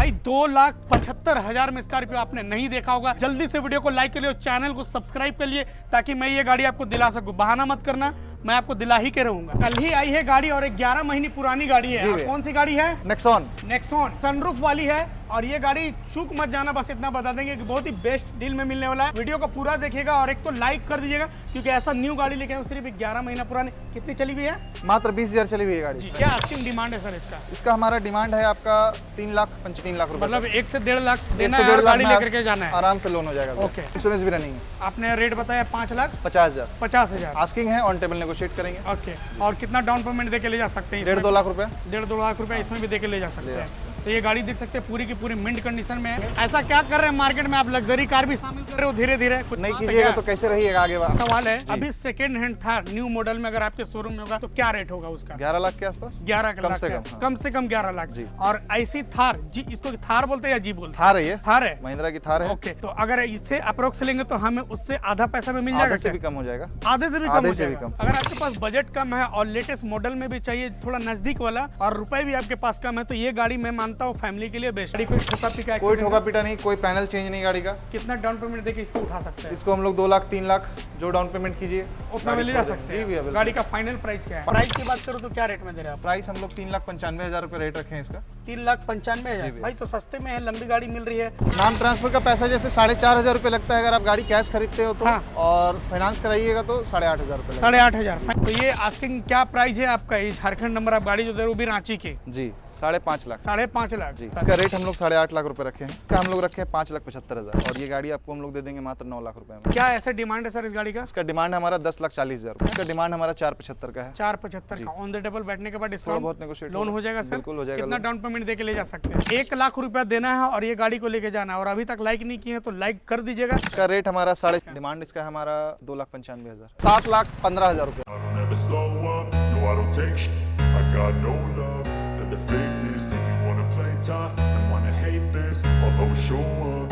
भाई 2,75,000 में स्कॉर्पियो आपने नहीं देखा होगा। जल्दी से वीडियो को लाइक कर लियो, चैनल को सब्सक्राइब कर लिए ताकि मैं ये गाड़ी आपको दिला सकूं। बहाना मत करना, मैं आपको दिला ही के रहूंगा। कल ही आई है गाड़ी और 11 महीने पुरानी गाड़ी है। कौन सी गाड़ी है? नेक्सॉन। नेक्सॉन सनरूफ वाली है और ये गाड़ी चूक मत जाना, बस इतना बता देंगे कि बहुत ही बेस्ट डील में मिलने वाला है। वीडियो को पूरा देखिएगा और एक तो लाइक कर दीजिएगा क्योंकि ऐसा न्यू गाड़ी लेके आए, सिर्फ 11 महीना पुरानी। कितनी चली हुई है? मात्र 20,000 चली हुई है गाड़ी। क्या आस्किंग डिमांड है सर इसका? इसका हमारा डिमांड है आपका 3 लाख 3 लाख रुपए। मतलब 1 से 1.5 लाख देना 1 से 1.5 है, लाख गाड़ी लेकर के जाना है, आराम से लोन हो जाएगा। ओके। इंश्योरेंस भी रनिंग है। आपने रेट बताया 5,50,000 50,000 आस्किंग है, ऑन टेबल नेगोशिएट करेंगे। ओके। और कितना डाउन पेमेंट देके ले जा सकते हैं? 1.5-2 लाख रुपए। 1.5-2 लाख रुपए इसमें भी देके ले जा सकते हैं। तो ये गाड़ी देख सकते हैं पूरी की पूरी मिंट कंडीशन में है। ऐसा क्या कर रहे हैं मार्केट में, आप लग्जरी कार भी शामिल कर रहे हो धीरे धीरे? कुछ नहीं कीजिएगा तो कैसे रहिएगा आगे? सवाल है, अभी second hand Thar new model में अगर आपके शोरूम में होगा तो क्या रेट होगा उसका? 11 लाख के आसपास। 11 कम से कम, कम से कम 11 लाख जी। और ऐसी थार जी, इसको थार बोलते हैं या जी बोलते हैं? थार है ये, थार है, महिंद्रा की थार है। ओके। तो अगर इससे अप्रोक्स लेंगे तो हमें उससे आधा पैसा में मिल जाएगा? आधे से भी कम हो जाएगा। आधे से भी कम हो जाएगा। अगर आपके पास बजट कम है और लेटेस्ट मॉडल में भी चाहिए थोड़ा नजदीक वाला और रुपए भी आपके पास कम है तो ये गाड़ी मैं मानता हूँ फैमिली के लिए बेस्ट। कोई ठोका पीटा कोई ठोका पीटा नहीं, कोई पैनल चेंज नहीं गाड़ी का। कितना डाउन पेमेंट देके इसको उठा सकते हैं? इसको हम लोग 2 लाख 3 लाख जो डाउन पेमेंट कीजिए उतना में ले जा सकते हैं। जी भैया। गाड़ी का फाइनल प्राइस क्या है? प्राइस की बात करो तो क्या रेट में दे रहे हैं आप? प्राइस हम लोग 3,95,000 रुपए रेट रखे हैं इसका। 3,95,000 भाई तो सस्ते में है, लंबी गाड़ी मिल रही है। नाम ट्रांसफर का पैसा जैसे 4,500 रुपए लगता है अगर आप गाड़ी कैश खरीदते हो तो। हाँ। और फाइनेंस कराइएगा तो 8,500 रुपए। 8,500। तो ये आस्किंग क्या प्राइस है आपका? ये झारखंड नंबर आप गाड़ी जो दे रहे हो भी रांची की? जी 5.5 लाख। 5.5 लाख जी। इसका रेट हम लोग 8.5 लाख रुपए रखे हैं। इसका हम लोग रखे हैं 5,75,000 और ये गाड़ी आपको हम लोग दे देंगे मात्र 9 लाख रुपए में। क्या ऐसे डिमांड है सर इस गाड़ी का? इसका डिमांड हमारा 10,40,000। इसका डिमांड हमारा 4,75 का है। 4,75 का ऑन द टेबल बैठने के बाद डिस्काउंट बहुत नेगोशिएट लोन हो जाएगा सर? बिल्कुल हो जाएगा। कितना डाउन पेमेंट देके ले जा सकते हैं? 1 लाख रुपया देना है और ये गाड़ी को लेके जाना है और अभी तक लाइक नहीं किए हैं तो लाइक कर दीजिएगा। इसका रेट हमारा डिमांड इसका हमारा 2,95,000। 7,15,000 रुपए। Never slow up, no I don't take shit. I got no love for the fakeness. If you wanna play tough and wanna hate this, I'll always show up.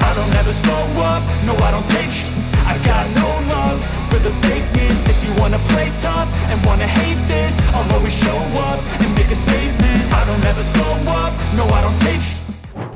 I don't ever slow up, no I don't take shit. I got no love for the fakeness. If you wanna play tough and wanna hate this, I'll always show up and make a statement. I don't ever slow up, no I don't take shit.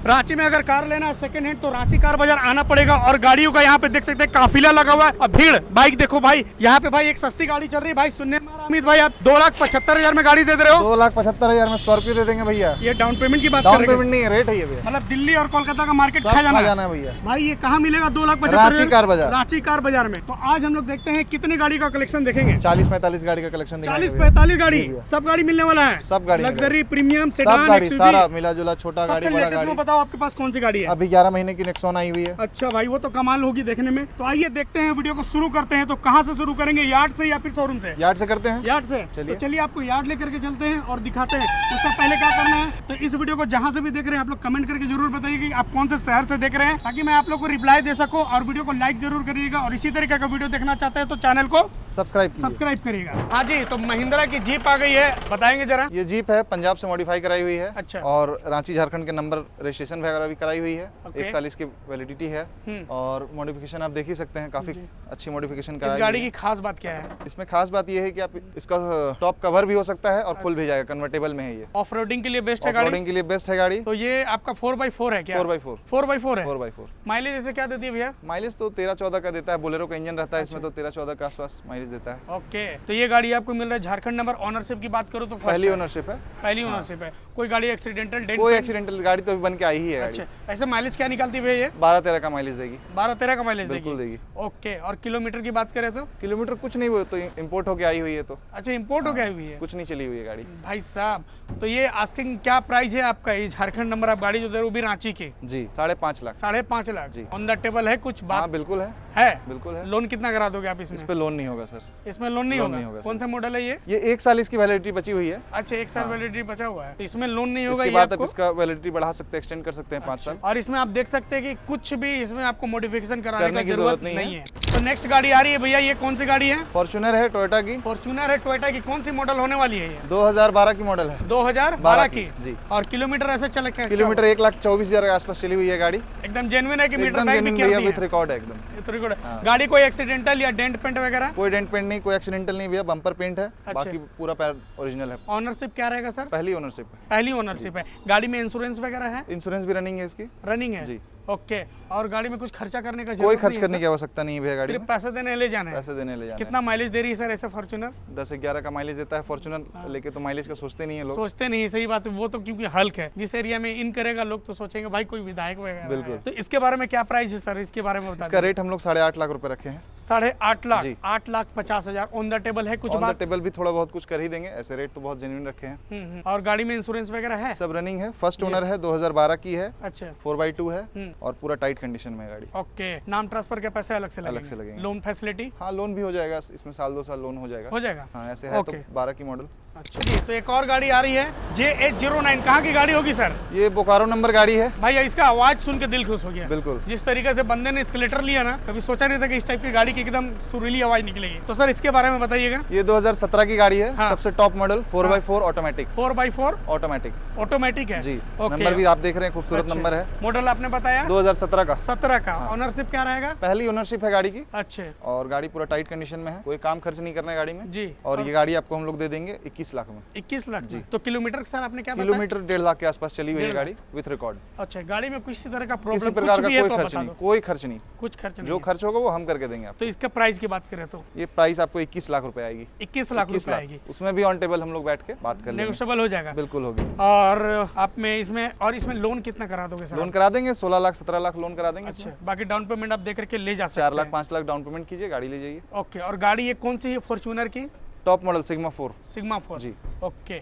Ranchi में अगर car लेना है second hand तो Ranchi car बाजार आना पड़ेगा और गाड़ियों का यहाँ पे देख सकते हैं काफिला लगा हुआ है और भीड़। बाइक देखो भाई, यहाँ पे भाई एक सस्ती गाड़ी चल रही है भाई। सुनने में अमित भाई आप 2,75,000 में गाड़ी दे रहे हो? 2,75,000 में स्कॉर्पियो दे देंगे भैया। ये डाउन पेमेंट की बात डाउन पेमेंट नहीं है, रेट है ये भैया। मतलब दिल्ली और कोलकाता का मार्केट खा जाना है भैया। भाई ये कहाँ मिलेगा 2,75,000? रांची कार बाजार। रांची कार बाजार में। तो आज हम लोग देखते हैं कितने गाड़ी का कलेक्शन देखेंगे। 40-45 गाड़ी का कलेक्शन। 40-45 गाड़ी सब गाड़ी मिलने वाला है। सब गाड़ी लग्जरी, प्रीमियम, सब गाड़ी सारा मिला जुला, छोटा गाड़ी बड़ा गाड़ी। बताओ आपके पास कौन सी गाड़ी है? अभी 11 महीने की नेक्सॉन आई हुई है। अच्छा भाई वो तो कमाल होगी देखने में। तो आइए देखते हैं, वीडियो को शुरू करते हैं। तो कहाँ से शुरू करेंगे, यार्ड से या फिर शोरूम से? यार्ड से करते हैं। यार्ड से तो चलिए आपको यार्ड लेकर के चलते हैं और दिखाते हैं। उससे पहले क्या करना है, तो इस वीडियो को जहाँ से भी देख रहे हैं आप लोग कमेंट करके जरूर बताइए कि आप कौन से शहर से देख रहे हैं ताकि मैं आप लोग को रिप्लाई दे सकूं। और वीडियो को लाइक जरूर करिएगा और इसी तरीके का वीडियो देखना चाहते हैं तो चैनल को सब्सक्राइब करिएगा। हाँ जी, तो महिंद्रा की जीप आ गई है, बताएंगे जरा। ये जीप है, पंजाब से मॉडिफाई कराई हुई है। अच्छा। और रांची झारखंड के नंबर रजिस्ट्रेशन वगैरह भी कराई हुई है। 1 साल इसकी वैलिडिटी है और मॉडिफिकेशन आप देख ही सकते हैं, काफी अच्छी मॉडिफिकेशन कराई है। इस गाड़ी की खास बात क्या है? इसमें खास बात ये है कि आप इसका टॉप कवर भी हो सकता है और खुल भी जाएगा, कन्वर्टेबल में है ये। ऑफ रोडिंग के लिए बेस्ट है गाड़ी? ऑफ रोडिंग के लिए बेस्ट है गाड़ी। तो ये आपका 4x4 है क्या? 4x4 है। 4x4 माइलेज इसे क्या देती है भैया? माइलेज तो 13-14 का देता है। बोलेरो का इंजन रहता है इसमें, तो 13-14 के आसपास माइलेज देता है। ओके। तो ये गाड़ी आपको मिल रहा है झारखंड नंबर। ऑनरशिप की बात करो तो पहली ओनरशिप है। पहली ओनरशिप है। कोई गाड़ी एक्सीडेंटल डेंट? कोई एक्सीडेंटल गाड़ी तो अभी बन के आई ही है। अच्छा, ऐसे माइलेज क्या निकालती है ये? 12-13 का माइलेज देगी। 12-13 का माइलेज देगी। ओके। और किलोमीटर की बात करें तो? किलोमीटर कुछ नहीं हुए, तो इम्पोर्ट होके आई हुई है। तो अच्छा, इम्पोर्ट हो गई हुई है, कुछ नहीं चली हुई है गाड़ी। भाई साहब तो ये आस्किंग क्या प्राइस है आपका? ये झारखंड नंबर आप गाड़ी जो दे रहे हो भी रांची की? जी 5.5 लाख। 5.5 लाख जी। ऑन द टेबल है कुछ बात? हाँ बिल्कुल है। बिल्कुल है। लोन कितना करा दोगे आप इसमें? इस पे लोन नहीं होगा सर। इसमें लोन नहीं होगा। कौन सा मॉडल है ये? ये 1 साल इसकी वैलिडिटी बची हुई है। अच्छा, 1 साल वैलिडिटी बचा हुआ है, इसमें लोन नहीं होगा। इसके बाद आप इसका वैलिडिटी बढ़ा सकते हैं, एक्सटेंड कर सकते हैं 5 साल। और इसमें आप देख सकते हैं कि कुछ भी इसमें आपको मॉडिफिकेशन कराने की जरूरत नहीं है। तो नेक्स्ट गाड़ी आ रही है भैया, ये कौन सी गाड़ी है? फॉर्च्यूनर है, टोयोटा की। फॉर्च्यूनर है, टोयोटा की। कौन सी मॉडल होने वाली है ये? 2012 की मॉडल है। 2012 की जी। और किलोमीटर ऐसे चले? किलोमीटर 1,24,000 के आसपास चली हुई है गाड़ी। एकदम जेन्युइन है कि मीटर एकदम बैग भी जेन्युइन है, विद रिकॉर्ड है एकदम। गाड़ी कोई एक्सीडेंटल या डेंट पेंट वगैरह? कोई डेंट पेंट नहीं, कोई एक्सीडेंटल नहीं भैया, बम्पर पेंट है। बाकी पूरा पैर ओरिजिनल है। ऑनरशिप क्या रहेगा सर? पहली ओनरशिप है। पहली ओनरशिप है। गाड़ी में इंश्योरेंस वगैरह है? इंश्योरेंस भी रनिंग है इसकी। रनिंग है जी। ओके। और गाड़ी में कुछ खर्चा करने का कोई जरूरत खर्च नहीं करने है की आवश्यकता नहीं है भैया गाड़ी सिर्फ में। पैसे देने ले जाना है। पैसे देने ले जाना कितना माइलेज दे रही है सर ऐसे फॉर्च्यूनर? 10-11 का माइलेज देता है फॉर्च्यूनर लेके, तो माइलेज का सोचते नहीं है लोग। सोचते नहीं, सही बात है। वो तो क्योंकि हल्क है, जिस एरिया में इन करेगा लोग तो सोचेंगे भाई कोई विधायक वगैरह बिल्कुल। है। तो इसके बारे में क्या प्राइस है सर, इसके बारे में बता इसका रेट हम लोग 8.5 लाख रुपए रखे हैं। 8.5 लाख। जी। 8,50,000 ऑन द टेबल है कुछ ऑन द बात? टेबल भी थोड़ा बहुत कुछ कर ही देंगे, ऐसे रेट तो बहुत जेन्युइन रखे हैं। और गाड़ी में इंश्योरेंस वगैरह है? सब रनिंग है, फर्स्ट ओनर है, 2012 की है, अच्छा 4x2 है और पूरा टाइट कंडीशन में है गाड़ी। ओके। नाम ट्रांसफर के पैसे अलग से लगेंगे? अलग से लगेंगे। Loan facility? हाँ लोन भी हो जाएगा इसमें, साल 2 साल लोन हो जाएगा। हो जाएगा। हाँ ऐसे है तो ओके। 12 की मॉडल। अच्छा जी। तो एक और गाड़ी आ रही है JH09, कहाँ की गाड़ी होगी सर? ये बोकारो नंबर गाड़ी है। भाई इसका आवाज सुन के दिल खुश हो गया। बिल्कुल। जिस तरीके से बंदे ने स्केलेटर लिया ना, कभी सोचा नहीं था कि इस टाइप की गाड़ी की एकदम सुरीली आवाज निकलेगी। तो सर इसके बारे में बताइएगा। ये 2017 की गाड़ी है। हाँ। सबसे top model 4x4 automatic. 4x4 automatic automatic है जी। ओके। नंबर भी आप देख रहे हैं, खूबसूरत अच्छा। नंबर है। मॉडल आपने बताया 2017 का। 17 का। ऑनरशिप क्या रहेगा? पहली ओनरशिप है गाड़ी की अच्छे और गाड़ी पूरा टाइट कंडीशन में है, कोई काम खर्च नहीं करना है गाड़ी में जी। और ये गाड़ी आपको हम लोग दे देंगे 21 लाख में। 21 लाख जी। तो किलोमीटर सर आपने क्या बताया? किलोमीटर 1.5 लाख के आसपास चली हुई है गाड़ी विथ रिकॉर्ड। अच्छा, गाड़ी में किसी तरह का किसी प्रॉब्लम प्रकार कुछ का भी है कोई तो खर्च बता नहीं, दो। कोई खर्च नहीं। कुछ खर्च नहीं जो है। खर्च होगा वो हम करके देंगे आपको। तो इसका प्राइस की बात करें तो ये प्राइस आपको 21 लाख रुपए आएगी। 21 लाख 21 रुपए आएगी। उसमें भी ऑन टेबल हम लोग बैठ के बात कर लेंगे। नेगोशिएबल हो जाएगा? बिल्कुल होगी। और आप में इसमें लोन कितना करा दोगे सर? लोन करा देंगे 16 लाख 17 लाख लोन करा देंगे। अच्छा, बाकी डाउन पेमेंट आप दे करके ले जा सकते 4 लाख हैं। 5 लाख डाउन पेमेंट कीजिए, गाड़ी ले जाइए। ओके। और गाड़ी ये कौन सी है फॉर्च्यूनर की? Top model sigma 4। सिग्मा 4 जी। ओके।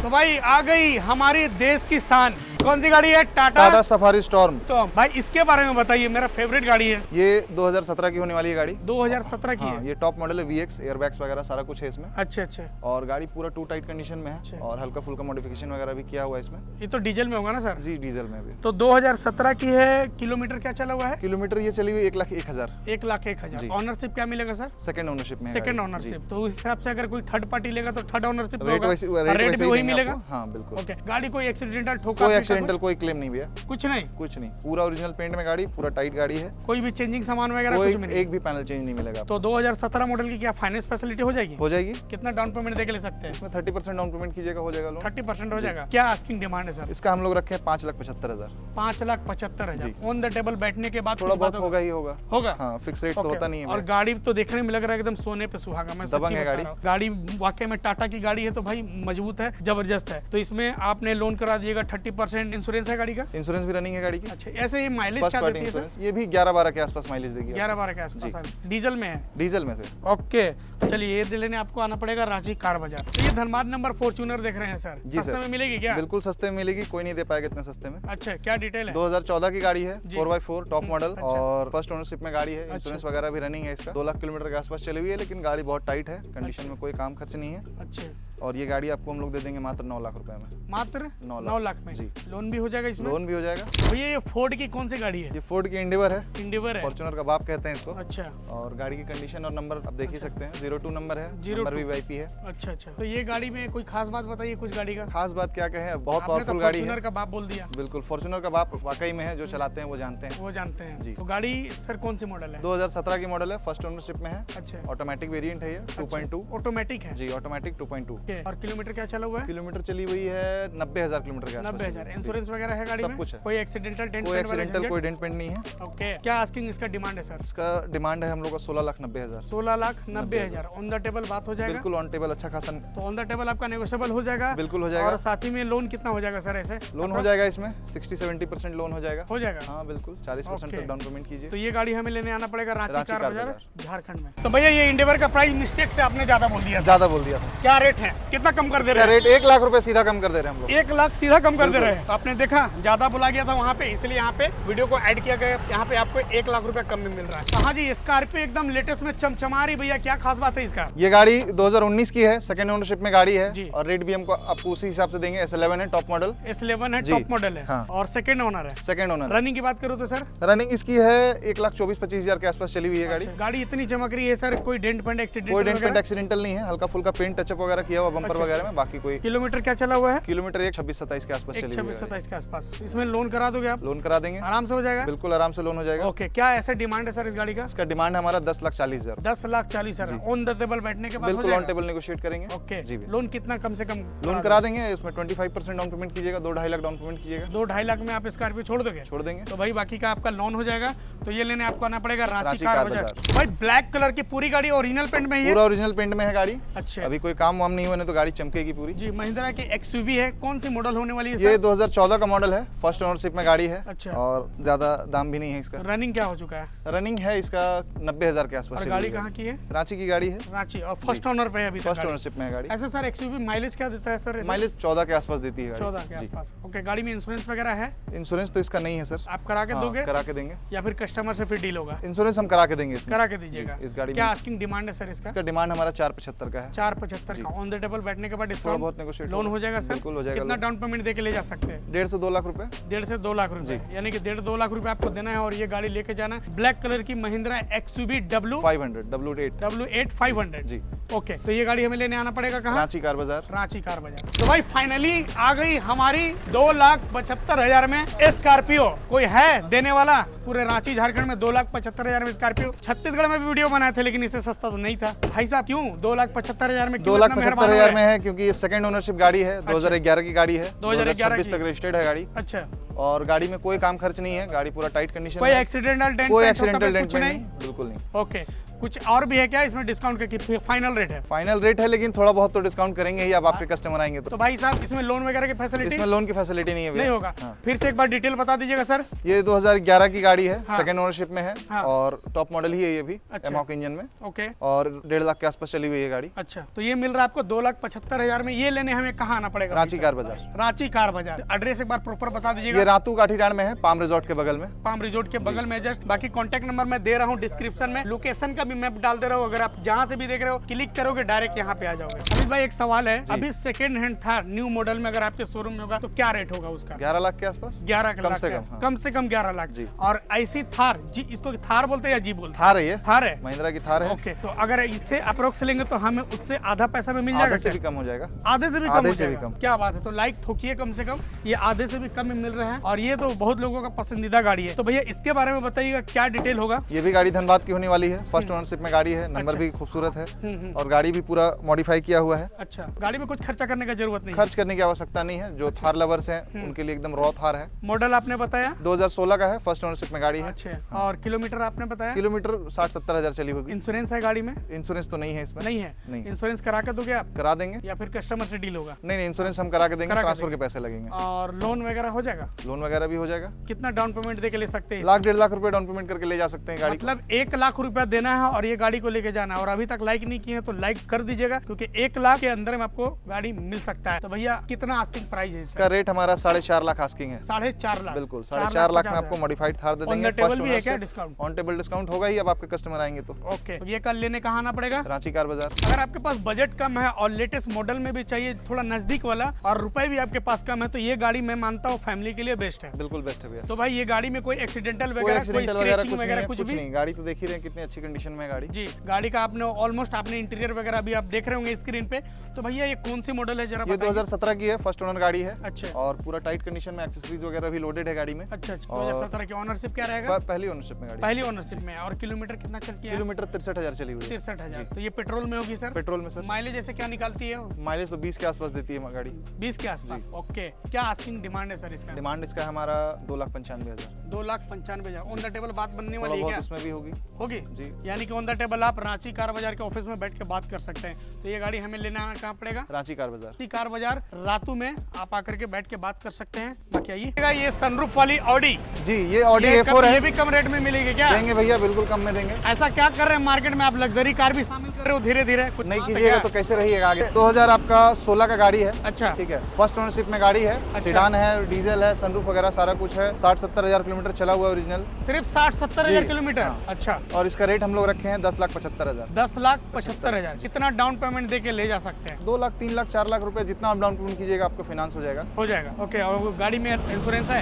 तो भाई आ गई हमारी देश की शान, कौन सी गाड़ी है? Tata safari storm. तो भाई इसके बारे में बताइए, मेरा फेवरेट गाड़ी है। ये 2017 की होने वाली है गाड़ी। 2017 की हाँ, है? ये टॉप मॉडल है, VX एयरबैग्स वगैरह सारा कुछ है इसमें। अच्छा अच्छा। और गाड़ी पूरा टू टाइट कंडीशन में अच्छा। है और हल्का फुल्का मॉडिफिकेशन वगैरह भी किया हुआ है इसमें। ये तो डीजल में होगा ना सर? जी डीजल में भी। तो 2017 की है। किलोमीटर क्या चला हुआ है? किलोमीटर ये चली हुई 1,01,000। 1,01,000। जी। ऑनरशिप क्या मिलेगा सर? सेकंड ओनरशिप में है सेकंड गाड़ी। ऑनरशिप। तो उस हिसाब से अगर कोई थर्ड पार्टी लेगा तो थर्ड ऑनरशिप रेट होगा, वैसे रेट भी ही वही देंगे मिलेगा? आपको। हाँ बिल्कुल। ओके। गाड़ी कोई एक्सीडेंटल ठोका कोई पीटा एक्सीडेंटल कोई क्लेम नहीं भैया, कुछ नहीं? कुछ नहीं। पूरा ओरिजिनल पेंट में गाड़ी, पूरा टाइट गाड़ी है। कोई भी चेंजिंग सामान वगैरह कोई कुछ भी नहीं? एक भी पैनल चेंज नहीं मिलेगा। तो 2017 मॉडल की क्या फाइनेंस फैसिलिटी हो जाएगी? हो जाएगी। कितना डाउन पेमेंट दे के ले सकते हैं? इसमें 30% डाउन पेमेंट कीजिएगा, हो जाएगा लोन। 30% हो जाएगा। क्या आस्किंग डिमांड है सर? इसका हम लोग रखे हैं 5,75,000। 5,75,000 ऑन द टेबल बैठने के बाद थोड़ा कुछ बहुत बात होगा ही होगा। होगा? हाँ फिक्स रेट तो ओके। होता नहीं है और भैया। गाड़ी तो देखने में लग रहा है एकदम सोने पे सुहागा। मैं दबंग सच्ची है बता गाड़ी। रहा हूँ। गाड़ी वाकई में टाटा की गाड़ी है तो भाई मजबूत है, जबरदस्त है। तो इसमें आपने लोन करा दिएगा, 30% इंश्योरेंस है गाड़ी का? इंश्योरेंस भी रनिंग है गाड़ी की। अच्छा, ऐसे ही माइलेज फर्स्ट क्या पार्टी देती है सर? इंश्योरेंस ये भी 11-12 के आसपास माइलेज देगी। 11-12 के आसपास है। डीजल में है? डीजल में से। ओके। चलिए, ये लेने आपको आना पड़ेगा रांची कार बाजार। तो ये धनबाद नंबर फॉर्च्यूनर देख रहे हैं सर, जी सस्ते सर। में मिलेगी क्या? बिल्कुल सस्ते में मिलेगी, कोई नहीं दे पाएगा इतने सस्ते में। अच्छा, क्या डिटेल है? 2014 की गाड़ी है, जी। 4x4 टॉप मॉडल अच्छा। और फर्स्ट ओनरशिप में गाड़ी है। इंश्योरेंस वगैरह भी रनिंग है इसका। 2 लाख किलोमीटर के आसपास चली हुई है, लेकिन गाड़ी बहुत टाइट है कंडीशन में, कोई काम खर्च नहीं है। अच्छा। और ये गाड़ी आपको हम लोग दे देंगे मात्र 9 लाख रुपए में। मात्र 9 लाख में? जी। लोन भी हो जाएगा इसमें? लोन भी हो जाएगा। भैया ये फोर्ड की कौन सी गाड़ी है? ये फोर्ड की इंडिवर है, इंडिवर है? फॉर्च्यूनर का बाप कहते हैं इसको। अच्छा और गाड़ी की कंडीशन और नंबर आप देख ही सकते हैं, 02 नंबर है, 02 नंबर भी VIP है। अच्छा अच्छा। तो ये गाड़ी में कोई खास बात बताइए कुछ गाड़ी का? खास बात क्या कहें, बहुत आपने तो पावरफुल गाड़ी है। फॉर्च्यूनर का बाप बोल दिया। बिल्कुल, फॉर्च्यूनर का बाप वाकई में है, जो चलाते हैं वो जानते हैं। वो जानते हैं जी। तो गाड़ी सर कौन सी मॉडल है? 2017 की मॉडल है, फर्स्ट ओनरशिप में है, अच्छा। ऑटोमेटिक वेरिएंट है ये, 2.2। ऑटोमेटिक है? जी ऑटोमेटिक 2.2। ओके। और किलोमीटर क्या चला हुआ है? किलोमीटर चली हुई है 90,000 किलोमीटर के आसपास। 90,000। इंश्योरेंस वगैरह है गाड़ी सब में? कुछ है। कोई एक्सीडेंटल डेंट कोई एक्सीडेंटल कोई डेंट पेंट नहीं है। ओके। क्या आस्किंग इसका डिमांड है सर? इसका डिमांड है हम लोग का 16,90,000। 16,90,000 ऑन द टेबल बात हो जाएगा? बिल्कुल ऑन टेबल अच्छा खासा। तो ऑन द टेबल आपका नेगोशिएबल हो जाएगा? बिल्कुल हो जाएगा। और साथ ही में लोन कितना हो जाएगा सर ऐसे? लोन हो जाएगा इसमें 60-70% लोन हो जाएगा। हो जाएगा? हाँ बिल्कुल, 40% ओके। तक डाउन पेमेंट कीजिए। तो ये गाड़ी हमें लेने आना पड़ेगा रांची रांची कार कार बाजार, बाजार। झारखंड में। तो भैया ये इंडिवर का प्राइस मिस्टेक से आपने ज्यादा बोल दिया था। ज्यादा बोल दिया था। क्या रेट है, कितना कम कर दे इसका रहे हैं? रेट 1 लाख रुपए सीधा कम कर दे रहे हैं हम लोग। 1 लाख सीधा कम कर दे बिल्कुल। रहे हैं। तो आपने देखा, ज्यादा बुला गया था वहाँ पे, इसलिए यहाँ पे वीडियो को ऐड किया गया। यहाँ पे आपको 1 लाख रुपए कम में मिल रहा है। तो हाँ जी, स्कॉर्पियो एकदम लेटेस्ट में चमचमा रही। भैया क्या खास बात है इसका? ये गाड़ी 2019 की है, सेकंड ओनरशिप में गाड़ी जी। है और रेट भी हमको आपको उसी हिसाब से देंगे। S11 है, टॉप मॉडल। S11 है, जी। टॉप मॉडल है। हाँ। और सेकंड ओनर है। Second owner. रनिंग की बात करूँ तो सर? रनिंग इसकी है 1,24,25,000 के आसपास चली हुई है गाड़ी। अच्छा, गाड़ी इतनी चमक रही है सर, कोई डेंट पेंट एक्सीडेंट? कोई डेंट पेंट एक्सीडेंटल नहीं है, हल्का फुल्का पेंट टचअप वगैरह किया हुआ बम्पर अच्छा। वगैरह में, बाकी कोई किलोमीटर क्या चला हुआ है? किलोमीटर 26-27 के आसपास चली हुई है। 26-27 के आसपास। इसमें लोन करा दोगे आप? लोन करा देंगे, आराम से हो जाएगा? बिल्कुल आराम से लोन हो जाएगा। ओके, क्या ऐसा डिमांड है सर इस गाड़ी का? इसका डिमांड हमारा 10,40,000। 10,40,000 ऑन द टेबल बैठने के बाद हो बिल्कुल ऑन जाएगा? टेबल नेगोशिएट करेंगे। ओके जी भैया। लोन कितना कम से कम लोन करा देंगे, इसमें 25% डाउन पेमेंट कीजिएगा, 2-2.5 लाख डाउन पेमेंट कीजिएगा, 2-2.5 लाख में आप स्कॉर्पियो छोड़ दोगे? छोड़ देंगे। तो भाई बाकी का आपका लोन हो जाएगा। तो ये लेने आपको आना पड़ेगा रांची रांची कार कार बाजार। बाजार। तो भाई ब्लैक कलर की पूरी गाड़ी ओरिजिनल पेंट में ही है? पूरा ओरिजिनल पेंट में है गाड़ी। अच्छा अभी कोई काम वाम नहीं हुआ, नहीं तो गाड़ी चमकेगी पूरी। जी, महिंद्रा की XUV है। कौन सी मॉडल होने वाली है ये सर? 2014 का मॉडल है, फर्स्ट ओनरशिप में गाड़ी है। अच्छा। और ज्यादा दाम भी नहीं है इसका। रनिंग क्या हो चुका है? रनिंग है इसका 90,000 के आसपास और चली गाड़ी हुई है। कहाँ की है? रांची की गाड़ी है, रांची। और फर्स्ट ओनर पे है अभी तक फर्स्ट गाड़ी? ओनरशिप में है गाड़ी। ऐसे सर XUV माइलेज क्या देता है सर ऐसे? माइलेज 14 के आसपास देती है गाड़ी। 14 के जी। आसपास। ओके, गाड़ी में इंश्योरेंस वगैरह है? इंश्योरेंस तो इसका नहीं है सर। आप करा के हाँ, दोगे करा के देंगे। या फिर कस्टमर से फिर डील होगा? इंश्योरेंस हम करा के देंगे इसमें। करा के दीजिएगा। जी, इस गाड़ी क्या में आस्किंग डिमांड है सर इसका? इसका डिमांड हमारा 475 का है। 475 का ऑन द टेबल बैठने के बाद थोड़ा डिस्काउंट बहुत नेगोशिएट लोन हो जाएगा सर? बिल्कुल हो जाएगा। कितना डाउन पेमेंट दे के ले जा सकते हैं? 1.5 से 2 लाख रुपए। 1.5 से 2 लाख रुपए, यानी कि 1.5-2 लाख रुपए आपको देना है और ये गाड़ी लेके जाना है। ब्लैक कलर की महिंद्रा XUV 500 W8 W8 500। जी। ओके, तो ये गाड़ी हमें लेने आना पड़ेगा कहाँ? रांची कार बाजार। रांची कार बाजार। तो भाई फाइनली आ गई हमारी 2,75,000 में स्कॉर्पियो। कोई है देने वाला? पूरे रांची झारखंड में 2,75,000 में स्कॉर्पियो। छत्तीसगढ़ में भी वीडियो बनाए थे लेकिन इससे सस्ता तो नहीं था। भाई साहब क्यों 2,75,000 में? 2,75,000 में है क्योंकि ये सेकंड ओनरशिप गाड़ी है, 2011 की गाड़ी है, 2011 2026 तक रजिस्टर्ड है गाड़ी। अच्छा, और गाड़ी में कोई काम खर्च नहीं है, गाड़ी पूरा टाइट कंडीशन कोई में है। एक्सीडेंटल डेंट कोई पेंट एक्सीडेंटल कुछ डेंट नहीं? नहीं, बिल्कुल नहीं। ओके, कुछ और भी है क्या इसमें डिस्काउंट का कि फाइनल रेट है? फाइनल रेट है, लेकिन थोड़ा बहुत तो डिस्काउंट करेंगे ही, अब आपके कस्टमर आएंगे तो तो। भाई साहब इसमें लोन वगैरह की फैसिलिटी? इसमें लोन की फैसिलिटी नहीं है भैया। नहीं होगा। हाँ। फिर से एक बार डिटेल बता दीजिएगा सर। ये 2011 की गाड़ी है, हाँ। सेकंड ओनरशिप में है। हाँ। और टॉप मॉडल ही है ये भी, अच्छा। एमॉक इंजन में। ओके, और 1.5 लाख के आसपास चली हुई है गाड़ी। अच्छा, तो ये मिल रहा है आपको 2,75,000 में। ये लेने हमें कहाँ आना पड़ेगा? रांची कार बाजार। रांची कार बाजार। एड्रेस एक बार प्रॉपर बता ये दीजिएगा। रातू काठीडांड में है, पाम रिजॉर्ट के बगल में। पाम रिजोर्ट के बगल में जस्ट। बाकी कॉन्टैक्ट नंबर मैं दे रहा हूँ डिस्क्रिप्शन में, लोकेशन का भी मैप डाल दे रहा हूँ। अगर आप जहाँ से भी देख रहे हो क्लिक करोगे डायरेक्ट यहाँ पे आ जाओगे। अमित भाई एक सवाल है, अभी second hand Thar new model में अगर आपके शोरूम में होगा तो क्या रेट होगा उसका? 11 लाख के आसपास। 11 कम लाख से के कम, आस- हाँ। कम से कम 11 लाख। जी। और ऐसी थार जी, इसको थार बोलते हैं या जी बोलते हैं? थार है ये, थार है। महिंद्रा की थार है। ओके, तो अगर इससे अप्रोक्स लेंगे तो हमें उससे आधा पैसा में मिल आधे जाएगा से क्या? भी कम हो जाएगा। आधे से भी कम आधे हो से भी जाएगा। कम। क्या बात है, तो लाइक ठोकिए कम से कम। ये आधे से भी कम में मिल रहा है और ये तो बहुत लोगों का पसंदीदा गाड़ी है। तो भैया इसके बारे में बताइएगा क्या डिटेल होगा? ये भी गाड़ी धनबाद की होने वाली है, फर्स्ट ओनरशिप में गाड़ी है, नंबर भी खूबसूरत है और गाड़ी भी पूरा मॉडिफाई किया हुआ है। अच्छा, गाड़ी में कुछ खर्चा करने का जरूरत नहीं है। खर्च करने की आवश्यकता नहीं है, जो थार लवर्स हैं उनके लिए एकदम रॉ थार है। मॉडल आपने बताया? 2016 का है, फर्स्ट ओनरशिप में गाड़ी है। अच्छा, और किलोमीटर आपने बताया? किलोमीटर 60-70 हजार चली होगी। इंश्योरेंस है गाड़ी में? इंश्योरेंस तो नहीं है इसमें। नहीं है। नहीं। इंश्योरेंस करा के दोगे आप करा देंगे। या फिर कस्टमर से डील होगा? नहीं, इंश्योरेंस हम करा के देंगे, करा के ट्रांसफर देंगे। के पैसे लगेंगे। और लोन वगैरह हो जाएगा? लोन वगैरह भी हो जाएगा। कितना डाउन पेमेंट दे के ले सकते हैं? 1.5 लाख रुपए डाउन पेमेंट करके ले जा सकते हैं गाड़ी को। मतलब 1 लाख रुपया देना है और ये गाड़ी को लेके जाना है। और अभी तक लाइक नहीं किए हैं तो लाइक कर दीजिएगा, क्योंकि 1 लाख के अंदर में आपको गाड़ी मिल सकता है। तो भैया कितना आस्किंग प्राइस है इसका? इसका रेट हमारा 4.5 लाख आस्किंग है। 4.5 लाख? बिल्कुल 4.5 लाख में आपको मॉडिफाइड थार दे ऑन देंगे। द टेबल भी है क्या डिस्काउंट? ऑन टेबल डिस्काउंट होगा ही, अब आपके कस्टमर आएंगे तो। ओके, तो ये कल लेने कहाँ आना पड़ेगा? रांची कार बाजार। अगर आपके पास बजट कम है और लेटेस्ट मॉडल में भी चाहिए, थोड़ा नजदीक वाला, और रुपए भी आपके पास कम है, तो ये गाड़ी मैं मानता हूँ फैमिली के लिए बेस्ट है। बिल्कुल बेस्ट है भैया। तो भाई ये गाड़ी में कोई एक्सीडेंटल कोई वगैरह, कोई एक्सीडेंटल वगैरह स्क्रैचिंग कुछ नहीं वगैरह है, कुछ कुछ भी? नहीं। गाड़ी तो देख ही रहे हैं कितनी अच्छी कंडीशन में है गाड़ी। जी, गाड़ी का आपने ऑलमोस्ट आपने इंटीरियर वगैरह भी आप देख रहे होंगे स्क्रीन पे। तो भैया ये कौन सी मॉडल है जरा ये बताइए। 2017 की है, फर्स्ट ओनर गाड़ी है। अच्छा और पूरा टाइट कंडीशन में, एक्सेसरीज वगैरह भी लोडेड है गाड़ी में। अच्छा, और 2017 की ऑनरशिप क्या रहेगा? पहली ओनरशिप में गाड़ी। पहली ओनरशिप में। और किलोमीटर कितना चलती है? किलोमीटर 63,000 चली हुई है। 63,000। तो ये पेट्रोल में होगी सर? पेट्रोल में सर। माइलेज ऐसे क्या निकालती है? माइलेज तो 20 के आसपास देती है गाड़ी। 20 के आसपास। ओके, क्या आस्किंग डिमांड है सर इसका? डिमांड इसका हमारा 2,95,000। 2,95,000। ऑन द टेबल बात बनने थोड़ा वाली है बहुत क्या? उसमें भी होगी। होगी जी। यानी कि ऑन द टेबल आप रांची कार बाजार के ऑफिस में बैठ के बात कर सकते हैं। तो ये गाड़ी हमें लेना कहाँ पड़ेगा? रांची कार बाजार। रांची कार बाजार रातू में आप आकर के बैठ के बात कर सकते हैं। बाकी आइए, ये सनरूफ वाली ऑडी, जी, ये ऑडी A4 ये है। भी कम रेट में मिलेगी क्या? देंगे भैया, बिल्कुल कम में देंगे। ऐसा क्या कर रहे हैं मार्केट में आप, लग्जरी कार भी शामिल कर रहे हो धीरे धीरे? कुछ नहीं बात है कीजिएगा क्या? तो कैसे रहिएगा आगे। 2000 आपका 16 का गाड़ी है। अच्छा, ठीक है, फर्स्ट ओनरशिप में गाड़ी है। अच्छा। सिडान है, डीजल है, सनरूफ वगैरह सारा कुछ है। 60-70 हजार किलोमीटर चला हुआ है ओरिजिनल। सिर्फ 60-70 हजार जी, किलोमीटर? हाँ। अच्छा, और इसका रेट हम लोग रखे हैं 10,75,000। 10,75,000। कितना डाउन पेमेंट दे के ले जा सकते हैं? 2 लाख, 3 लाख, 4 लाख रुपए जितना आप डाउन पेमेंट कीजिएगा आपको फाइनेंस हो जाएगा। हो जाएगा। ओके, और वो गाड़ी में इंश्योरेंस है?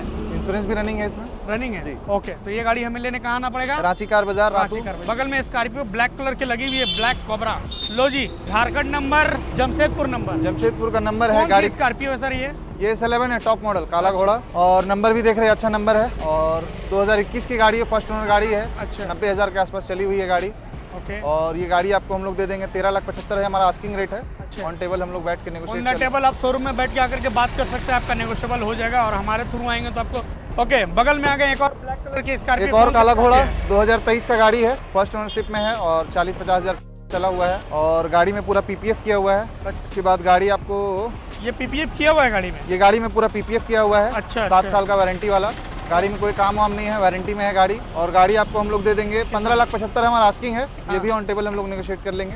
इंश्योरेंस भी रनिंग है इसमें। रनिंग है जी। ओके, तो ये गाड़ी हमें लेने कहाँ आना पड़ेगा? रांची कार बाजार रांची रातू। कार बाजार। बगल में स्कॉर्पियो ब्लैक कलर की लगी हुई है, ब्लैक कोबरा। लो जी, झारखंड नंबर, जमशेदपुर नंबर। जमशेदपुर का नंबर है। कौन गाड़ी सी स्कॉर्पियो है सर ये? ये S11 है, टॉप मॉडल, काला घोड़ा। और नंबर भी देख रहे हैं, अच्छा नंबर है। और 2021 की गाड़ी है, फर्स्ट ओनर गाड़ी है। अच्छा। 90,000 के आसपास चली हुई है गाड़ी। ओके, और ये गाड़ी आपको हम लोग दे देंगे 13,75,000 है हमारा आस्किंग रेट है। अच्छा। ऑन टेबल हम लोग बैठ के ऑन नेगोशिएट द टेबल आप शोरूम में बैठ के आकर के बात कर सकते हैं, आपका नेगोशिएबल हो जाएगा। और हमारे थ्रू आएंगे तो आपको ओके। बगल में आ गए एक और ब्लैक कलर की स्कॉर्पियो। एक और काला घोड़ा 2023 का गाड़ी है, फर्स्ट ओनरशिप में है और 40-50,000 चला हुआ है। और गाड़ी में पूरा PPF किया हुआ है। उसके बाद गाड़ी आपको ये PPF किया हुआ है गाड़ी में? ये गाड़ी में पूरा PPF किया हुआ है। अच्छा, 7 साल का वारंटी वाला। गाड़ी में कोई काम वाम नहीं है, वारंटी में है गाड़ी। और गाड़ी आपको हम लोग दे देंगे 15,75,000 हमारा आस्किंग है। ये भी ऑन टेबल हम लोग नेगोशिएट कर लेंगे।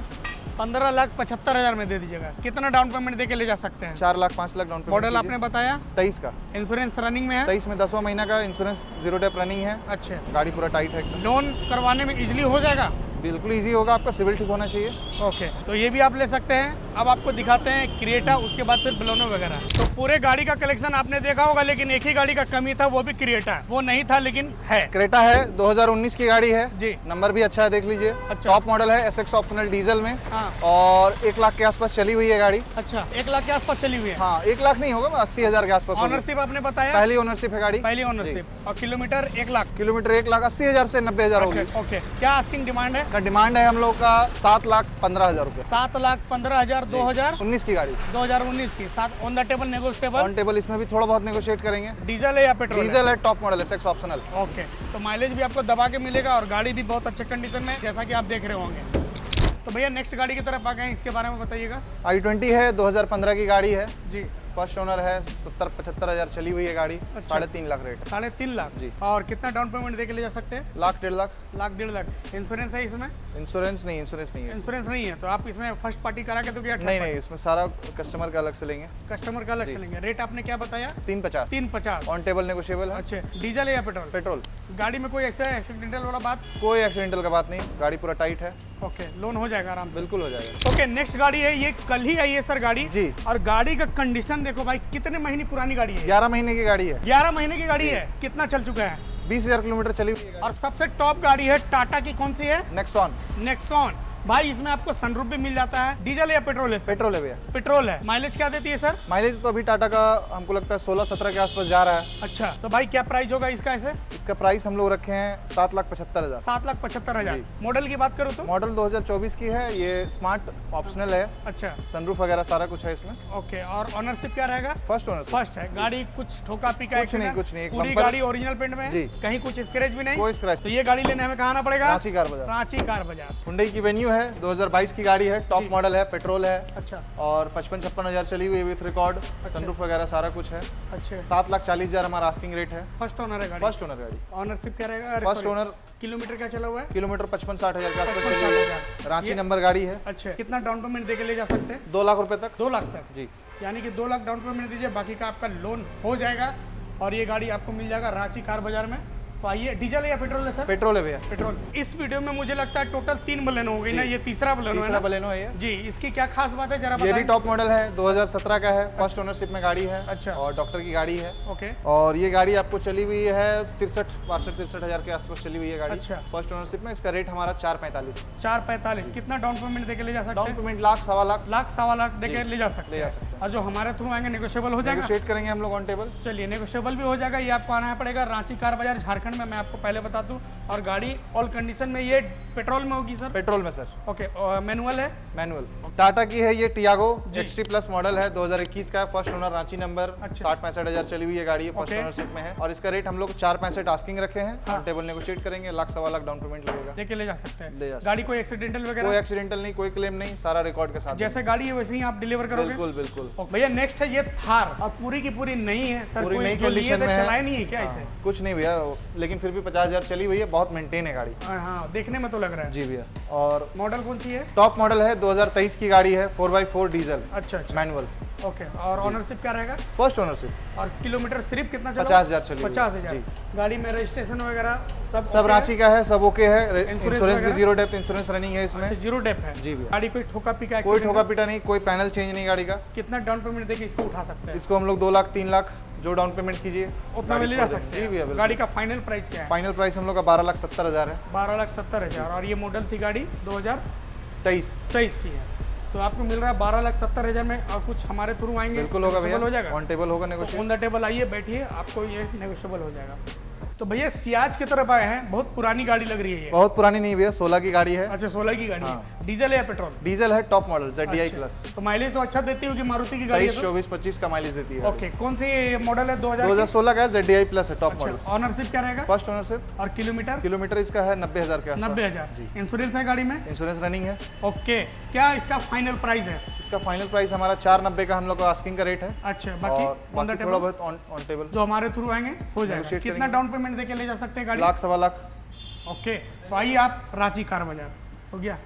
15,75,000 में दे दीजिएगा। कितना डाउन पेमेंट दे के ले जा सकते हैं? 4 lakh 5 lakh down payment. Model आपने बताया 23 का। इंश्योरेंस रनिंग में है? 23 में 10वां महीना का इंश्योरेंस, 0 डेप रनिंग है। अच्छा, गाड़ी पूरा टाइट है एकदम। लोन करवाने में इजीली हो जाएगा? बिल्कुल इजी होगा, आपका सिविल ठीक होना चाहिए। ओके, तो ये भी आप ले सकते हैं। अब आपको दिखाते हैं क्रिएटा, उसके बाद फिर बलोनो वगैरह। तो पूरे गाड़ी का कलेक्शन आपने देखा होगा, लेकिन एक ही गाड़ी का कमी था, वो भी क्रिएटा। वो नहीं था लेकिन है। क्रेटा है, 2019 की गाड़ी है जी। नंबर भी अच्छा है, देख लीजिए। अच्छा। टॉप मॉडल है, SX ऑप्शनल डीजल में। हाँ। और 1 लाख के आसपास चली हुई है गाड़ी। अच्छा, 1 लाख के आसपास चली हुई है। हाँ, 1 लाख नहीं होगा, 80,000 के आसपास होगी। ऑनरशिप आपने बताया? पहली ओनरशिप है गाड़ी। पहली ऑनरशिप। और किलोमीटर 1 लाख। किलोमीटर 1,80,000 से 90,000 होगी। अच्छा, ओके। क्या आस्किंग डिमांड है? का डिमांड है हम लोग का 7,15,000 रुपये। 7,15,000 19 की गाड़ी, 2019 की। साथ on the table negotiable? On table इसमें भी थोड़ा बहुत नेगोशिएट करेंगे। डीजल है या पेट्रोल? डीजल है, टॉप मॉडल है, SX ऑप्शनल। ओके, तो माइलेज भी आपको दबा के मिलेगा और गाड़ी भी बहुत अच्छे कंडीशन में है, जैसा कि आप देख रहे होंगे। तो भैया नेक्स्ट गाड़ी की तरफ आ गए, इसके बारे में बताइएगा। i20 है, 2015 की गाड़ी है। जी। फर्स्ट ओनर है, 70-75,000 चली हुई है गाड़ी। अच्छा। 3.5 लाख रेट है। 3.5 लाख जी। और कितना डाउन पेमेंट दे के ले जा सकते हैं? लाख 1.5 लाख। लाख 1.5 लाख। इंश्योरेंस है इसमें? इंश्योरेंस नहीं, इंश्योरेंस नहीं है। इंश्योरेंस नहीं है, तो आप इसमें फर्स्ट पार्टी करा के दोगे या नहीं नहीं, इसमें सारा कस्टमर का अलग से लेंगे। कस्टमर का अलग से लेंगे? रेट आपने क्या बताया? 350। 350। ऑन टेबल नेगोशिएबल है। अच्छा, डीजल है या पेट्रोल? पेट्रोल। गाड़ी में कोई एक्सीडेंटल वाला बात? कोई एक्सीडेंटल का बात नहीं, गाड़ी पूरा टाइट है। ओके, लोन हो जाएगा आराम से? बिल्कुल हो जाएगा। ओके, नेक्स्ट गाड़ी है, ये कल ही आई है सर गाड़ी। जी। और गाड़ी का कंडीशन देखो भाई, कितने महीने पुरानी गाड़ी है? 11 महीने की गाड़ी है। 11 महीने की गाड़ी है। कितना चल चुका है? 20,000 किलोमीटर चली हुई है। और सबसे टॉप गाड़ी है टाटा की, कौन सी है? नेक्सॉन। नेक्सॉन। भाई इसमें आपको सनरूफ भी मिल जाता है। डीजल या पेट्रोल है? पेट्रोल है भैया। पेट्रोल है। माइलेज क्या देती है सर? माइलेज तो अभी टाटा का हमको लगता है 16-17 के आसपास जा रहा है। अच्छा, तो भाई क्या प्राइस होगा इसका ऐसे? इसका प्राइस हम लोग रखे हैं 7,75,000। 7,75,000। जी। मॉडल की बात करो तो? मॉडल 2024 की है, ये स्मार्ट ऑप्शनल है। अच्छा, सनरूफ वगैरह सारा कुछ है इसमें। ओके। और ऑनरशिप क्या रहेगा? First owner. फर्स्ट है। गाड़ी कुछ ठोका पीका कुछ नहीं, कुछ नहीं, एक पूरी बम्पर- गाड़ी ओरिजिनल पेंट में है? जी। कहीं कुछ स्क्रैच भी नहीं? कोई स्क्रैच। तो ये गाड़ी लेने हमें कहाँ आना पड़ेगा? रांची कार बाजार। रांची कार बाजार। हुंडई की वेन्यू है, 2022 की गाड़ी है, टॉप जी। मॉडल है, पेट्रोल है। अच्छा। और 55-56,000 चली हुई है विथ रिकॉर्ड। सनरूफ वगैरह सारा कुछ है। अच्छा, 7,40,000 हमारा आस्किंग रेट है। फर्स्ट ओनर है गाड़ी? फर्स्ट ओनर गाड़ी। ऑनरशिप क्या रहेगा? First owner. किलोमीटर क्या चला हुआ है? किलोमीटर 55-60,000 के आसपास 55-60,000 चली हुई है। रांची ये- नंबर गाड़ी है। अच्छा, कितना डाउन पेमेंट दे के ले जा सकते हैं? 2 लाख रुपए तक। 2 लाख तक? जी। यानी कि 2 लाख डाउन पेमेंट दीजिए, बाकी का आपका लोन हो जाएगा। और ये गाड़ी आपको मिल जाएगा रांची कार बाजार में। तो आइए, डीजल है या पेट्रोल है सर? पेट्रोल है भैया। पेट्रोल। इस वीडियो में मुझे लगता है टोटल 3 बलेनो हो गई ना, ये तीसरा बलेनो है तीसरा ना? बलेनो है ये। जी, इसकी क्या खास बात है जरा ये भी बताएं। टॉप मॉडल है, 2017 का है, फर्स्ट ओनरशिप में गाड़ी है। अच्छा। और डॉक्टर की गाड़ी है। ओके। और ये गाड़ी आपको चली हुई है 63,000 के आसपास चली हुई है गाड़ी। अच्छा। फर्स्ट ओनरशिप में इसका रेट हमारा 4,45। 4,45। कितना डाउन पेमेंट दे के ले जा सकते डाउन हैं? पेमेंट लाख 1.25 लाख। लाख 1.25 लाख दे के जी, ले जा सकते ले जा हैं। सकते हैं। और जो हमारे थ्रू आएंगे नेगोशिएबल हो जाएगा? नेगोशिएट करेंगे हम लोग ऑन टेबल। चलिए, नेगोशिएबल भी हो जाएगा। ये आपको आना पड़ेगा रांची कार बाजार, झारखंड में। मैं आपको पहले बता दूं। और गाड़ी ऑल कंडीशन में ये पेट्रोल में होगी सर? पेट्रोल में सर। ओके। मैनुअल है? मैनुअल। टाटा की है ये टियागो, जी। XT प्लस मॉडल है, 2021 का है, फर्स्ट ओनर, रांची नंबर। अच्छा। 60-65,000 चली हुई है गाड़ी, फर्स्ट ओके। ओनरशिप में है। और इसका रेट हम लोग 4,65 आस्किंग रखे हैं। हाँ। ऑन टेबल नेगोशिएट करेंगे, लाख 1.25 लाख डाउन पेमेंट लगेगा। दे के ले जा सकते हैं? ले जा सकते गाड़ी कोई एक्सीडेंटल कोई वगैरह? एक्सीडेंटल नहीं, कोई क्लेम नहीं, सारा रिकॉर्ड के साथ। जैसे गाड़ी है वैसे ही आप डिलीवर करोगे? बिल्कुल बिल्कुल। ओके। भैया नेक्स्ट है ये थार, और पूरी की पूरी नई है सर? पूरी कोई नई जो लिए कंडीशन थे में है। चलाए नहीं है क्या इसे? हाँ, कुछ नहीं भैया, लेकिन फिर भी 50,000 चली हुई है, बहुत मेंटेन है गाड़ी। हाँ, देखने में तो लग रहा है। जी भैया। और मॉडल कौन सी है? टॉप मॉडल है, 2023 की गाड़ी है, 4x4 डीजल अच्छा अच्छा। मैनुअल। ओके। और ऑनरशिप क्या रहेगा? First ownership. और किलोमीटर सिर्फ कितना चला? 50,000 चली हुई है। 50,000। जी। गाड़ी में रजिस्ट्रेशन वगैरह सब सब रांची का है, सब ओके है। इंश्योरेंस इंश्योरेंस भी वगैरह? 0 डेप्थ इंश्योरेंस रनिंग है इसमें। अच्छा, 0 डेप है? जी भैया। गाड़ी कोई ठोका पीका कोई accident ठोका है? पीटा नहीं, कोई पैनल चेंज नहीं गाड़ी का। कितना डाउन पेमेंट देके इसको उठा सकते हैं? इसको हम लोग 2 लाख 3 लाख जो डाउन पेमेंट कीजिए उतना में ले जा सकते जी भैया हैं। गाड़ी का फाइनल प्राइस क्या है? फाइनल प्राइस हम लोग का 12,70,000 है। 12,70,000। और ये मॉडल थी गाड़ी 2023 की है, तो आपको मिल रहा है 12,70,000 में। और कुछ हमारे थ्रू आएंगे बिल्कुल होगा भैया, हो जाएगा, ऑन टेबल होगा तो नेगोशिएट। ऑन द टेबल आइए, बैठिए, आपको ये नेगोशिएबल हो जाएगा। तो भैया सियाज की तरफ आए हैं, बहुत पुरानी गाड़ी लग रही है ये। बहुत पुरानी नहीं भैया, 16 की गाड़ी है। अच्छा 16 की गाड़ी हाँ। है, डीजल है या पेट्रोल? डीजल है, टॉप मॉडल ZDI अच्छा, प्लस। तो माइलेज तो अच्छा देती होगी मारुति की गाड़ी है 23, तो? 24, 25 का माइलेज देती है। ओके, कौन सी मॉडल है? 2016 का है, ZDI प्लस है, टॉप मॉडल। ऑनरशिप क्या रहेगा? First ownership. और किलोमीटर? किलोमीटर इसका है 90,000 के आसपास। 90,000। इंश्योरेंस है गाड़ी में? इंश्योरेंस रनिंग है। ओके, क्या इसका फाइनल प्राइस है? इसका फाइनल प्राइस हमारा 490 का हम लोग का आस्किंग का रेट है। अच्छा, बाकी और ऑन द बाकी टेबल थोड़ा बहुत ऑन टेबल जो हमारे थ्रू आएंगे हो जाएगा। Negotiate कितना करेंगे। डाउन पेमेंट देके ले जा सकते हैं गाड़ी? 1 लाख, 1.25 लाख। ओके, तो आइए आप रांची कार बाजार। हो गया।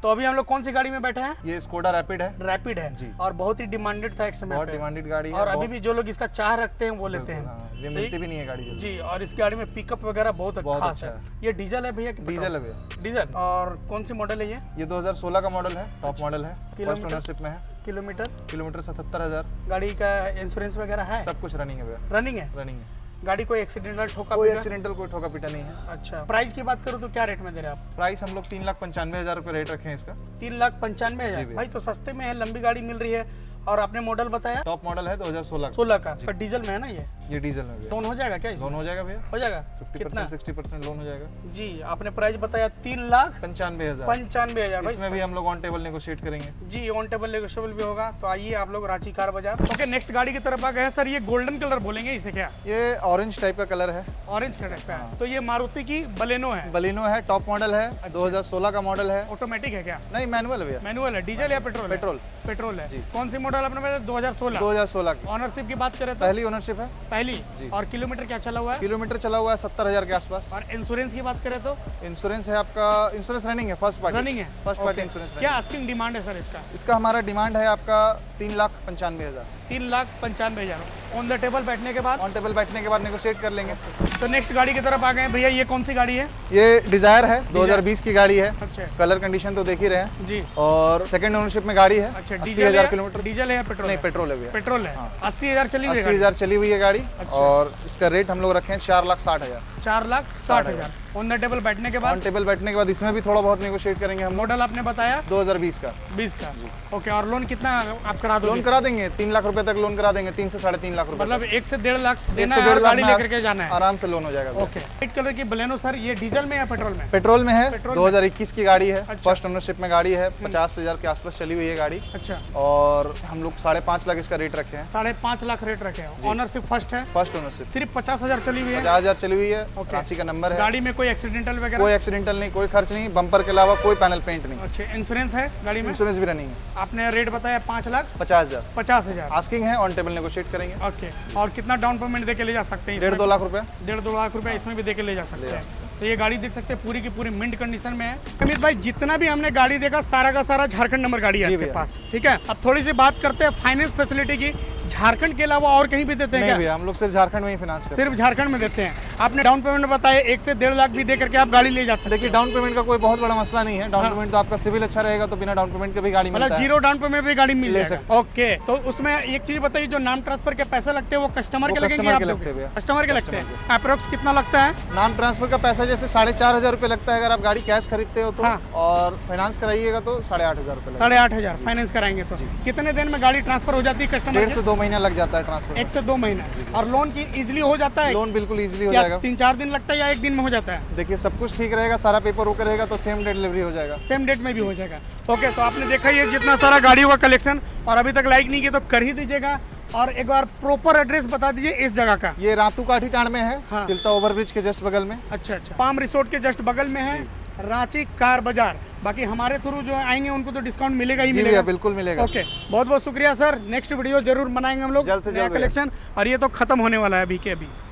तो अभी हम लोग कौन सी गाड़ी में बैठे हैं? ये स्कोडा रैपिड है। रैपिड है जी। और बहुत ही डिमांडेड था एक समय बहुत पे। डिमांडेड गाड़ी है। और अभी भी जो लोग इसका चाह रखते हैं वो लेते हैं। हाँ, ये तो मिलती भी नहीं है गाड़ी जल्दी। जी, और इस गाड़ी में पिकअप वगैरह बहुत बहुत खास अच्छा है। ये डीजल है भैया कि पेट्रोल? डीजल है भैया। डीजल। और कौन सी मॉडल है ये? ये 2016 का मॉडल है, टॉप मॉडल है, फर्स्ट किलोमीटर? ओनरशिप में है। किलोमीटर? किलोमीटर 77,000। गाड़ी का इंश्योरेंस वगैरह है? सब कुछ रनिंग है भैया। रनिंग है। रनिंग है, गाड़ी कोई एक्सीडेंटल ठोका कोई पीटा? एक्सीडेंटल कोई ठोका पीटा नहीं है। अच्छा, प्राइस की बात करूँ तो क्या रेट में दे रहे हैं आप? प्राइस हम लोग 3,95,000 रुपये रेट रखे हैं इसका। 3,95,000। भैया। भाई तो सस्ते में है, लंबी गाड़ी मिल रही है। और आपने मॉडल बताया टॉप मॉडल है 2016 16 का, पर डीजल में है ना ये? ये डीजल में भैया। लोन हो जाएगा क्या इसमें? लोन हो जाएगा भैया, हो जाएगा 50% 60% लोन हो जाएगा। जी, आपने प्राइस बताया 3,95,000। 95,000। भाई इसमें भी हम लोग ऑन टेबल नेगोशिएट करेंगे। जी, ऑन टेबल नेगोशिएबल भी होगा। तो आइए आप लोग रांची कार बाजार। ओके, नेक्स्ट गाड़ी की तरफ आ गए हैं सर। ये गोल्डन कलर बोलेंगे इसे क्या? ये ऑरेंज टाइप का कलर है, ऑरेंज कलर का है। तो ये मारुति की बलेनो है, बलिनो है, टॉप मॉडल है, 2016 का मॉडल है। ऑटोमेटिक है क्या? नहीं, मैनुअल है भैया। मैनुअल है? डीजल या पेट्रोल? पेट्रोल। पेट्रोल है। जी। कौन सी मॉडल आपने बताया? 2016। 2016 की ऑनरशिप की बात करें तो पहली ओनरशिप है। पहली। जी। और किलोमीटर क्या चला हुआ है? किलोमीटर चला हुआ है 70,000 के आसपास। और इंश्योरेंस की बात करें तो इंश्योरेंस है आपका, इंश्योरेंस रनिंग है, फर्स्ट पार्टी। रनिंग है? First party okay. इंश्योरेंस क्या आस्किंग डिमांड है सर इसका? इसका हमारा डिमांड है आपका 3,95,000। 3,95,000। ऑन द टेबल बैठने के बाद? ऑन टेबल बैठने के बाद नेगोशिएट कर लेंगे। तो नेक्स्ट गाड़ी की तरफ आ गए हैं भैया। ये कौन सी गाड़ी है? ये डिजायर है, 2020 की गाड़ी है। अच्छा कलर कंडीशन तो देख ही रहे हैं। जी। और सेकंड ओनरशिप में गाड़ी है। अच्छा, 80,000 किलोमीटर। डीजल है या पेट्रोल? नहीं, पेट्रोल है भैया। पेट्रोल है। 80,000 चली हुई है 80,000 चली हुई है गाड़ी। अच्छा। और इसका रेट हम लोग रखे हैं 4,60,000। 4,60,000। ऑन द टेबल बैठने के ऑन बाद? टेबल बैठने के बाद इसमें भी थोड़ा बहुत नेगोशिएट करेंगे हम। मॉडल आपने बताया 2020 का। 20 का। ओके, और लोन कितना आप करा लोन दोगे? करा देंगे, 3 लाख रुपए तक लोन करा देंगे, 3 से 3.5 लाख रुपए। मतलब 1 से 1.5 लाख देना 1 से है और 1.5 गाड़ी लाख लेकर के जाना है। आराम से लोन हो जाएगा। ओके, व्हाइट कलर की बलेनो सर, ये डीजल में या पेट्रोल में? पेट्रोल में है, पेट्रोल 2021 की गाड़ी है। अच्छा। फर्स्ट ओनरशिप में गाड़ी है, 50,000 के आसपास चली हुई है गाड़ी। अच्छा, और हम लोग 5.5 लाख इसका रेट रखे हैं। 5.5 लाख रेट रखे हैं। ऑनरशिप फर्स्ट है, फर्स्ट ओनरशिप सिर्फ 50,000 चली हुई है। 50,000 चली हुई है। ओके। रांची का नंबर है। गाड़ी में कोई एक्सीडेंटल वगैरह? कोई एक्सीडेंटल नहीं, कोई खर्च नहीं, बम्पर के अलावा कोई पैनल पेंट नहीं। अच्छा, इंश्योरेंस है गाड़ी में? इंश्योरेंस भी रनिंग है। आपने रेट बताया 50,000। 5,50,000। आस्किंग है, ऑन टेबल नेगोशिएट करेंगे। ओके, और कितना डाउन पेमेंट देके ले जा सकते हैं? 1.5-2 लाख रुपए। 1.5-2 लाख रुपए इसमें भी देके ले जा सकते हैं। तो ये गाड़ी देख सकते हैं पूरी की पूरी मिंट कंडीशन में है। अमित भाई, जितना भी हमने गाड़ी देखा सारा का सारा झारखंड नंबर गाड़ी है जी आपके भैया। पास, ठीक है? अब थोड़ी सी बात करते हैं फाइनेंस फैसिलिटी की। झारखंड के अलावा और कहीं भी देते हैं नहीं क्या? भैया, हम लोग सिर्फ झारखंड में ही फाइनेंस करते सिर्फ झारखंड में देते हैं। आपने डाउन पेमेंट बताया 1 से 1.5 लाख भी दे करके आप गाड़ी ले जा सकते हैं। देखिए, डाउन पेमेंट का कोई बहुत बड़ा मसला नहीं है। डाउन पेमेंट तो आपका सिविल अच्छा रहेगा तो बिना डाउन पेमेंट के भी गाड़ी मतलब मिलता है। जीरो डाउन पेमेंट पे गाड़ी मिल ले जाएगा। ओके, तो उसमें एक चीज बताइए, जो नाम ट्रांसफर के पैसे लगते हैं वो कस्टमर के लगेंगे? कस्टमर आप के दोगे? लगते हैं भैया। कस्टमर के लगते हैं। अप्रोक्स कितना लगता है? नाम ट्रांसफर का पैसा जैसे 4,500 रुपये लगता है अगर आप गाड़ी कैश खरीदते हो तो। हाँ। और फाइनेंस कराइएगा तो 8,500 रुपये लगेगा। 8,500 फाइनेंस कराएंगे तो कितने दिन में गाड़ी ट्रांसफर हो जाती है कस्टमर 1.5 से 2 महीना लग जाता है ट्रांसफर। 1 से 2 महीना। और लोन की इजीली हो जाता है? लोन बिल्कुल इजीली हो क्या जाएगा। 3-4 दिन लगता है या 1 दिन में हो जाता है? देखिए, सब कुछ ठीक रहेगा, सारा पेपर वर्क रहेगा तो सेम डे डिलीवरी हो जाएगा। सेम डेट में भी हो जाएगा। ओके, तो आपने देखा ये जितना सारा गाड़ियों का कलेक्शन, और अभी तक लाइक नहीं किया तो कर ही दीजिएगा। और एक बार प्रॉपर एड्रेस बता दीजिए इस जगह का। ये रातू काठी टांड में है। हाँ। तिलता ओवरब्रिज के जस्ट बगल में। अच्छा, पाम रिसोर्ट के जस्ट बगल में है रांची कार बाजार। बाकी हमारे थ्रू जो आएंगे उनको तो डिस्काउंट मिलेगा ही जी मिलेगा। भैया, बिल्कुल मिलेगा। ओके, बहुत बहुत शुक्रिया सर। नेक्स्ट वीडियो जरूर बनाएंगे हम लोग, जल्द से नया जल्द भैया। कलेक्शन। और ये तो खत्म होने वाला है अभी के अभी।